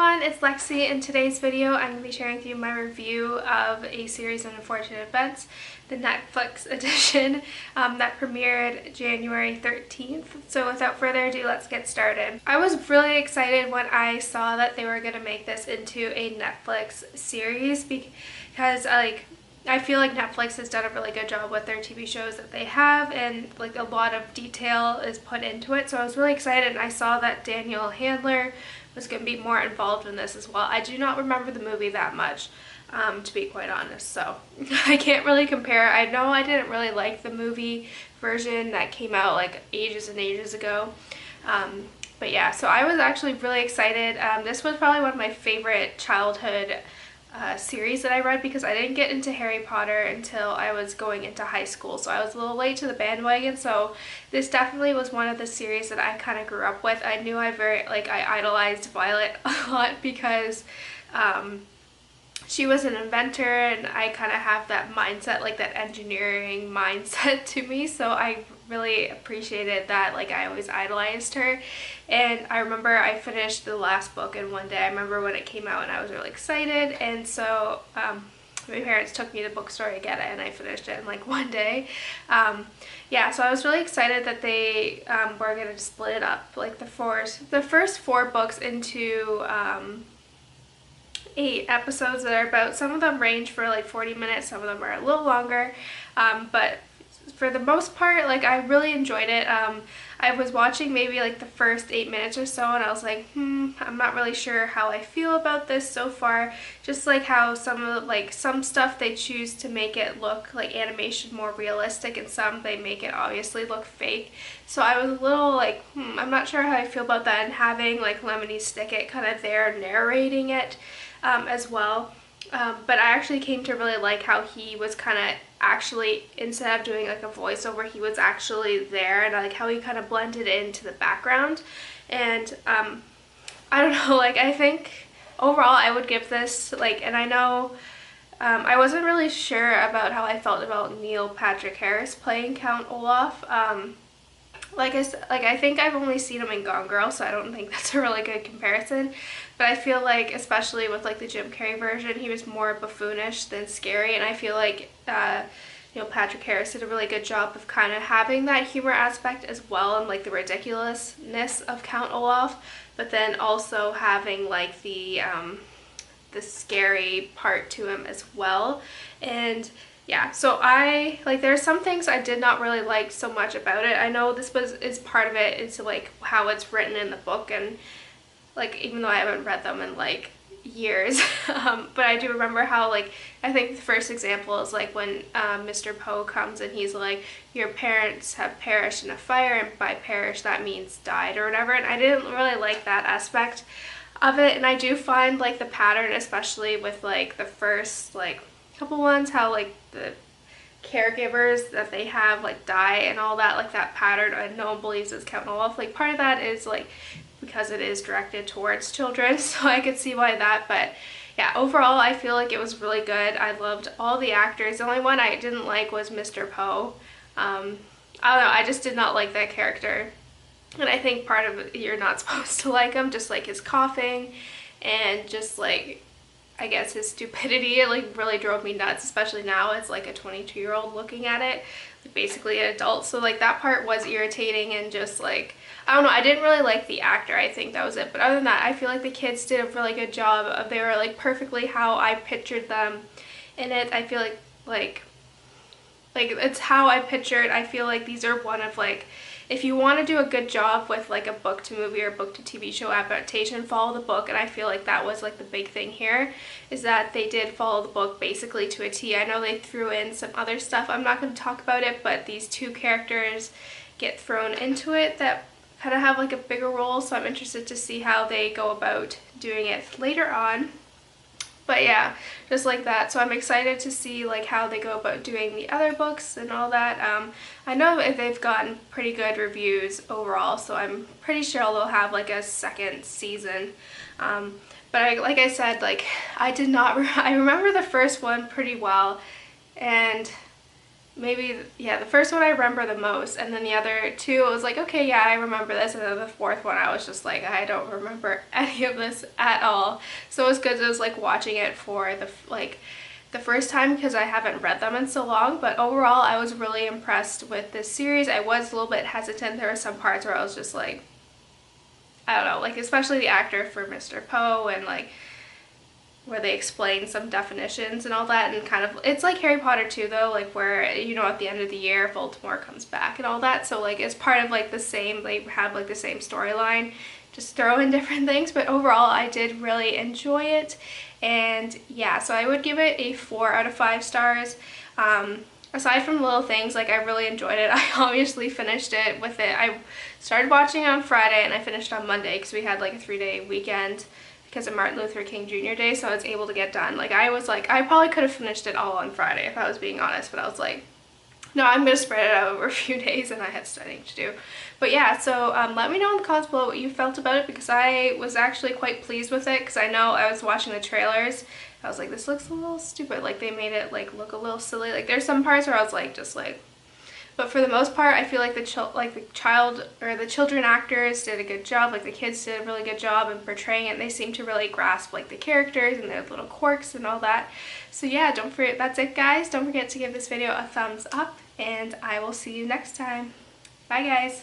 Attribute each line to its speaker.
Speaker 1: everyone, it's Lexi. In today's video, I'm going to be sharing with you my review of a series of Unfortunate Events, the Netflix edition that premiered January 13th. So without further ado, let's get started. I was really excited when I saw that they were going to make this into a Netflix series because I feel like Netflix has done a really good job with their TV shows that they have, and like a lot of detail is put into it. So I was really excited, and I saw that Daniel Handler was going to be more involved in this as well. I do not remember the movie that much, to be quite honest, so I can't really compare. I know I didn't really like the movie version that came out like ages and ages ago. But yeah, so I was actually really excited. This was probably one of my favorite childhood series that I read, because I didn't get into Harry Potter until I was going into high school, so I was a little late to the bandwagon. So this definitely was one of the series that I kind of grew up with. I knew I idolized Violet a lot because she was an inventor, and I kind of have that mindset, like that engineering mindset to me, so I really appreciated that. Like, I always idolized her. And I remember I finished the last book in one day. I remember when it came out and I was really excited, and so my parents took me to the bookstore to get it, and I finished it in like one day. Yeah, so I was really excited that they were going to split it up, like the first four books into 8 episodes that are about, some of them range for like 40 minutes, some of them are a little longer, but for the most part, like, I really enjoyed it. I was watching maybe like the first 8 minutes or so, and I was like, I'm not really sure how I feel about this so far. Just like how some stuff they choose to make it look like animation more realistic, and some they make it obviously look fake. So I was a little like, I'm not sure how I feel about that, and having like Lemony Snicket kind of there narrating it as well. But I actually came to really like how he was kind of actually, instead of doing like a voiceover, he was actually there, and I like how he kind of blended into the background. And I don't know, like, I think overall I would give this, like, and I know I wasn't really sure about how I felt about Neil Patrick Harris playing Count Olaf. I think I've only seen him in Gone Girl, so I don't think that's a really good comparison. But I feel like, especially with like the Jim Carrey version, he was more buffoonish than scary, and I feel like Patrick Harris did a really good job of kind of having that humor aspect as well, and like the ridiculousness of Count Olaf, but then also having like the scary part to him as well. And yeah, so there's some things I did not really like so much about it. I know this is part of it, it's like how it's written in the book, and like, even though I haven't read them in like years, but I do remember how, like, I think the first example is like when Mr. Poe comes and he's like, your parents have perished in a fire, and by perished that means died or whatever, and I didn't really like that aspect of it. And I do find like the pattern, especially with like the first like couple ones, how like the caregivers that they have like die and all that, like that pattern, and no one believes it's Count Olaf. Like, part of that is like because it is directed towards children, so I could see why that. But yeah, overall I feel like it was really good. I loved all the actors. The only one I didn't like was Mr. Poe. I don't know, I just did not like that character, and I think part of it, you're not supposed to like him, just like his coughing and just like, I guess, his stupidity. It like really drove me nuts, especially now as like a 22-year-old looking at it, like basically an adult. So like that part was irritating, and just like, I don't know, I didn't really like the actor. I think that was it. But other than that, I feel like the kids did a really good job of, they were like perfectly how I pictured them in it. I feel like it's how I pictured. I feel like these are one of, like, if you want to do a good job with like a book to movie or book to TV show adaptation, follow the book. And I feel like that was like the big thing here, is that they did follow the book basically to a T. I know they threw in some other stuff, I'm not going to talk about it, but these two characters get thrown into it that kind of have like a bigger role, so I'm interested to see how they go about doing it later on. But yeah, just like that. So I'm excited to see like how they go about doing the other books and all that. I know they've gotten pretty good reviews overall, so I'm pretty sure they'll have like a second season. But like I said, like, I remember the first one pretty well, and maybe, yeah, the first one I remember the most, and then the other two, I was like, okay, yeah, I remember this, and then the fourth one, I was just like, I don't remember any of this at all. So it was good, it was like watching it for the first time because I haven't read them in so long, but overall I was really impressed with this series. I was a little bit hesitant. There were some parts where I was just like, I don't know, like especially the actor for Mr. Poe, and like where they explain some definitions and all that, and kind of, it's like Harry Potter too though, like where, you know, at the end of the year Voldemort comes back and all that, so like it's part of like the same, they have like the same storyline, just throw in different things, but overall I did really enjoy it. And yeah, so I would give it a 4 out of 5 stars. Aside from little things, like I really enjoyed it. I obviously finished it with it. I started watching it on Friday and I finished on Monday because we had like a 3-day weekend because of Martin Luther King Jr. Day, so I was able to get done. Like I was like, I probably could have finished it all on Friday if I was being honest, but I was like, no, I'm going to spread it out over a few days and I had studying to do. But yeah, so let me know in the comments below what you felt about it, because I was actually quite pleased with it, because I know I was watching the trailers. I was like, this looks a little stupid. Like they made it like look a little silly. Like there's some parts where I was like, just like, but for the most part, I feel like the children actors did a good job. Like the kids did a really good job in portraying it. And they seem to really grasp like the characters and their little quirks and all that. So yeah, don't forget, that's it guys. Don't forget to give this video a thumbs up, and I will see you next time. Bye guys.